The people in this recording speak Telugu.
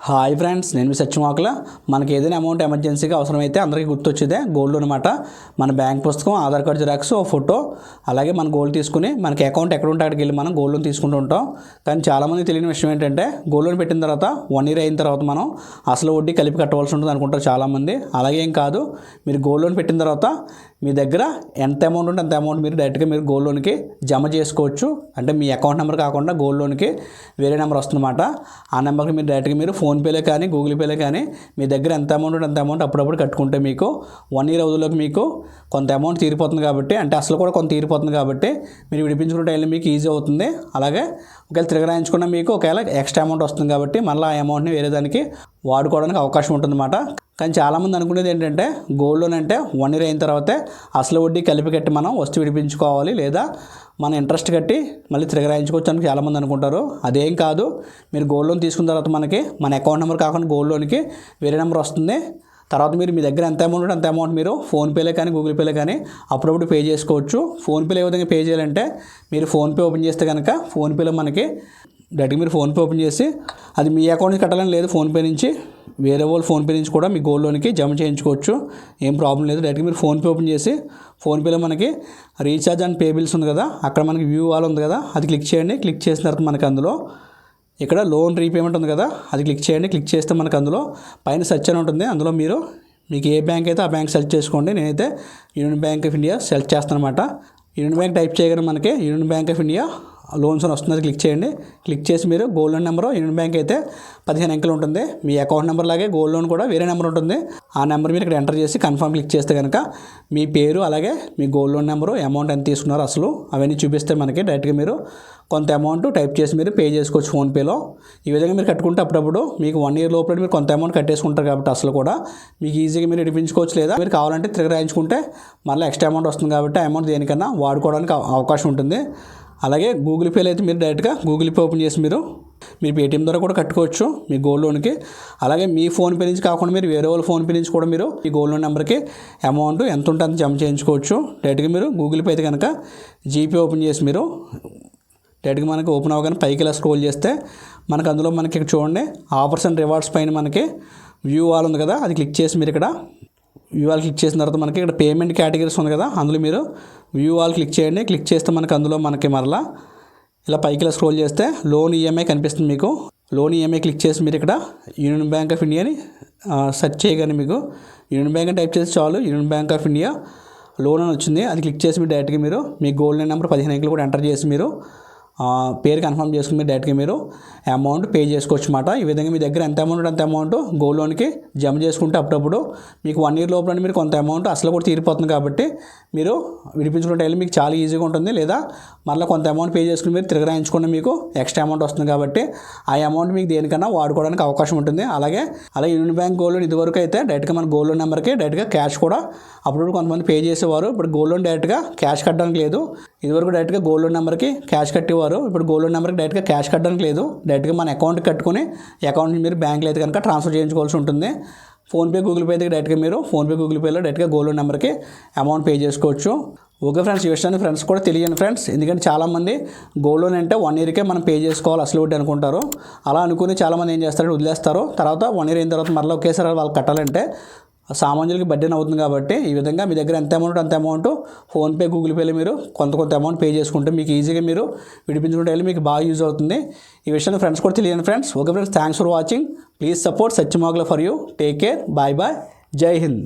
హాయ్ ఫ్రెండ్స్, నేను మీ సత్యమాకుల. మనకి ఏదైనా అమౌంట్ ఎమర్జెన్సీగా అవసరమైతే అందరికీ గుర్తొచ్చేదే గోల్డ్ లోన్ అనమాట. మన బ్యాంక్ పుస్తకం, ఆధార్ కార్డు జిరాక్స్, ఓ ఫోటో, అలాగే మన గోల్డ్ తీసుకుని మనకి అకౌంట్ ఎక్కడ ఉంటే అక్కడికి వెళ్ళి మనం గోల్డ్ లోన్ తీసుకుంటూ ఉంటాం. కానీ చాలామంది తెలియని విషయం ఏంటంటే గోల్డ్ లోన్ పెట్టిన తర్వాత 1 year అయిన తర్వాత మనం అసలు వడ్డీ కలిపి కట్టవలసి ఉంటుంది అనుకుంటారు చాలామంది. అలాగే ఏం కాదు, మీరు గోల్డ్ లోన్ పెట్టిన తర్వాత మీ దగ్గర ఎంత అమౌంట్ ఉంటే అంత అమౌంట్ మీరు డైరెక్ట్గా మీరు గోల్డ్ లోన్కి జమ చేసుకోవచ్చు. అంటే మీ అకౌంట్ నెంబర్ కాకుండా గోల్డ్ లోన్కి వేరే నెంబర్ వస్తుందన్నమాట. ఆ నెంబర్కి మీరు డైరెక్ట్గా మీరు ఫోన్పేలో కానీ గూగుల్ పేలో కానీ మీ దగ్గర ఎంత అమౌంట్ ఉంటే అంత అమౌంట్ అప్పుడప్పుడు కట్టుకుంటే మీకు 1 year అవధిలోకి మీకు కొంత అమౌంట్ తీరిపోతుంది కాబట్టి, అంటే అసలు కూడా కొంత తీరిపోతుంది కాబట్టి మీరు విడిపించుకునే టైంలో మీకు ఈజీ అవుతుంది. అలాగే ఒకవేళ తిరగరాయించుకున్న మీకు ఒకవేళ ఎక్స్ట్రా అమౌంట్ వస్తుంది కాబట్టి మళ్ళీ ఆ అమౌంట్ని వేరే దానికి వాడుకోవడానికి అవకాశం ఉంటుందన్నమాట. కానీ చాలామంది అనుకునేది ఏంటంటే గోల్డ్ లోన్ అంటే 1 year అయిన తర్వాతే అసలు వడ్డీ కలిపి కట్టి మనం వస్తువు విడిపించుకోవాలి, లేదా మన ఇంట్రెస్ట్ కట్టి మళ్ళీ తిరగరాయించుకోవచ్చు అని చాలామంది అనుకుంటారు. అదేం కాదు, మీరు గోల్డ్ లోన్ తీసుకున్న తర్వాత మనకి మన అకౌంట్ నెంబర్ కాకుండా గోల్డ్ లోన్కి వేరే నెంబర్ వస్తుంది. తర్వాత మీరు మీ దగ్గర ఎంత అమౌంట్ ఉంటే అంత అమౌంట్ మీరు ఫోన్పేలో కానీ గూగుల్ పేలో కానీ అప్పుడప్పుడు పే చేసుకోవచ్చు. ఫోన్పేలో ఏ విధంగా పే చేయాలంటే, మీరు ఫోన్పే ఓపెన్ చేస్తే కనుక ఫోన్పేలో మనకి డైరెక్ట్గా మీరు ఫోన్పే ఓపెన్ చేసి అది మీ అకౌంట్కి కట్టాలని లేదు, ఫోన్పే నుంచి వేరే వాళ్ళు ఫోన్పే నుంచి కూడా మీ గోల్డ్ లోన్కి జమ చేయించుకోవచ్చు, ఏం ప్రాబ్లం లేదు. డైరెక్ట్గా మీరు ఫోన్పే ఓపెన్ చేసి ఫోన్పేలో మనకి రీఛార్జ్ అండ్ పే బిల్స్ ఉంది కదా, అక్కడ మనకి వ్యూ ఆల్ ఉంది కదా, అది క్లిక్ చేయండి. క్లిక్ చేసిన తర్వాత మనకి అందులో ఇక్కడ లోన్ రీపేమెంట్ ఉంది కదా, అది క్లిక్ చేయండి. క్లిక్ చేస్తే మనకు అందులో పైన సెర్చ్ అని ఉంటుంది. అందులో మీకు ఏ బ్యాంక్ అయితే ఆ బ్యాంక్ సెలెక్ట్ చేసుకోండి. నేనైతే union bank of India select చేస్తాను అనమాట. యూనియన్ బ్యాంక్ టైప్ చేయగానే మనకి union bank of India loans అని వస్తుంది, క్లిక్ చేయండి. క్లిక్ చేసి మీరు gold loan number union bank అయితే 15 అంకెలు ఉంటుంది. మీ అకౌంట్ నెంబర్ లాగే గోల్డ్ లోన్ కూడా వేరే నెంబర్ ఉంటుంది. ఆ నెంబర్ మీరు ఇక్కడ ఎంటర్ చేసి కన్ఫర్మ్ క్లిక్ చేస్తే కనుక మీ పేరు అలాగే మీ గోల్డ్ లోన్ నెంబరు, అమౌంట్ ఎంత తీసుకున్నారో అసలు అవన్నీ చూపిస్తే మనకి డైరెక్ట్గా మీరు కొంత అమౌంట్ టైప్ చేసి మీరు పే చేసుకోవచ్చు ఫోన్పేలో. ఈ విధంగా మీరు కట్టుకుంటే అప్పుడప్పుడు మీకు 1 year లోపల మీరు కొంత అమౌంట్ కట్టేసుకుంటారు కాబట్టి అసలు కూడా మీకు ఈజీగా మీరు విడిపించుకోవచ్చు, లేదా మీరు కావాలంటే తిరిగి రాయించుకుంటే మళ్ళీ ఎక్స్ట్రా అమౌంట్ వస్తుంది కాబట్టి ఆ అమౌంట్ దేనికన్నా వాడుకోవడానికి అవకాశం ఉంటుంది. అలాగే గూగుల్ పేలో అయితే మీరు డైరెక్ట్గా గూగుల్ పే ఓపెన్ చేసి మీరు పేటీఎం ద్వారా కూడా కట్టుకోవచ్చు మీ గోల్డ్ లోన్కి. అలాగే మీ ఫోన్పే నుంచి కాకుండా మీరు వేరే వాళ్ళ ఫోన్పే నుంచి కూడా మీరు ఈ గోల్డ్ లోన్ నెంబర్కి అమౌంట్ ఎంత ఉంటే అంత జమ చేయించుకోవచ్చు. డైరెక్ట్గా మీరు గూగుల్ పే అయితే కనుక జీపే ఓపెన్ చేసి మీరు డైరెక్ట్గా మనకి ఓపెన్ అవ్వగానే పైకి ఇలా స్క్రోల్ చేస్తే మనకు అందులో మనకి ఇక్కడ చూడండి ఆఫర్స్ అండ్ రివార్డ్స్ పైన మనకి వ్యూ ఆల్ ఉంది కదా, అది క్లిక్ చేసి మీరు ఇక్కడ వ్యూ ఆల్ క్లిక్ చేసిన తర్వాత మనకి ఇక్కడ పేమెంట్ కేటగిరీస్ ఉంది కదా, అందులో మీరు వ్యూ ఆల్ క్లిక్ చేయండి. క్లిక్ చేస్తే మనకి అందులో మనకి మరలా ఇలా పైకి ఇలా స్క్రోల్ చేస్తే లోన్ ఈఎంఐ కనిపిస్తుంది. మీకు లోన్ ఈఎంఐ క్లిక్ చేసి మీరు ఇక్కడ యూనియన్ బ్యాంక్ ఆఫ్ ఇండియాని సెర్చ్ చేయగానే మీకు యూనియన్ బ్యాంక్ అని టైప్ చేసి చాలు union bank of India loan అని వచ్చింది. అది క్లిక్ చేసి మీరు డైరెక్ట్గా మీరు మీ గోల్డ్ లోన్ నెంబర్ 15 అంకెలు కూడా ఎంటర్ చేసి మీరు పేరు కన్ఫర్మ్ చేసుకుని మీరు డైరెక్ట్గా మీరు అమౌంట్ పే చేసుకోవచ్చు అన్నమాట. ఈ విధంగా మీ దగ్గర ఎంత అమౌంట్ అంత అమౌంట్ గోల్డ్ లోన్కి జమ చేసుకుంటే అప్పుడప్పుడు మీకు 1 year లోపల మీరు కొంత అమౌంట్ అసలు కూడా తీరిపోతుంది కాబట్టి మీరు విడిపించుకునే టైంలో మీకు చాలా ఈజీగా ఉంటుంది. లేదా మళ్ళీ కొంత అమౌంట్ పే చేసుకుని మీరు తిరగరాయించుకున్న మీకు ఎక్స్ట్రా అమౌంట్ వస్తుంది కాబట్టి ఆ అమౌంట్ మీకు దేనికన్నా వాడుకోవడానికి అవకాశం ఉంటుంది. అలాగే యూనియన్ బ్యాంక్ గోల్డ్ లోన్ ఇదివరకు అయితే డైరెక్ట్గా మన గోల్డ్ లోన్ నెంబర్కి డైరెక్ట్గా క్యాష్ కూడా అప్పుడు కొంతమంది పే చేసేవారు. ఇప్పుడు గోల్డ్ లోన్ డైరెక్ట్గా క్యాష్ కట్టడానికి లేదు. ఇదివరకు డైరెక్ట్గా గోల్డ్ లోన్ నెంబర్కి క్యాష్ కట్టేవారు, ఇప్పుడు గోల్డ్ లోన్ నెంబర్కి డైరెక్ట్గా క్యాష్ కట్టడానికి లేదు. డైరెక్ట్గా మన అకౌంట్కి కట్టుకుని అకౌంట్ మీరు బ్యాంక్లో అయితే కనుక ట్రాన్స్ఫర్ చేయించుకోవాల్సి ఉంటుంది. ఫోన్పే గూగుల్ పే అయితే డైరెక్ట్గా మీరు ఫోన్పే గూగుల్ పేలో డైరెక్ట్గా గోల్డ్ లోన్ నెంబర్కి అమౌంట్ పే చేసుకోవచ్చు. ఓకే ఫ్రెండ్స్, ఈ విషయాన్ని ఫ్రెండ్స్ కూడా తెలియని ఫ్రెండ్స్, ఎందుకంటే చాలామంది గోల్డ్ లోన్ అంటే 1 yearకే మనం పే చేసుకోవాలి అసలు వడ్డీ అనుకుంటారు. అలా అనుకుని చాలామంది ఏం చేస్తారంటే వదిలేస్తారు. తర్వాత 1 year అయిన తర్వాత మళ్ళీ ఒకేసారి వాళ్ళు కట్టాలంటే సామాన్యులకి బడ్డెన్ అవుతుంది. కాబట్టి ఈ విధంగా మీ దగ్గర ఎంత అమౌంట్ అంత అమౌంట్ ఫోన్పే గూగుల్ పేలో మీరు కొంత అమౌంట్ పే చేసుకుంటే మీకు ఈజీగా మీరు విడిపించుకుంటే మీకు బాగా యూజ్ అవుతుంది. ఈ విషయాన్ని ఫ్రెండ్స్ కూడా తెలియని friends. Okay friends, thanks for watching. Please support Satyamakula for you. Take care, bye bye, జై హింద్.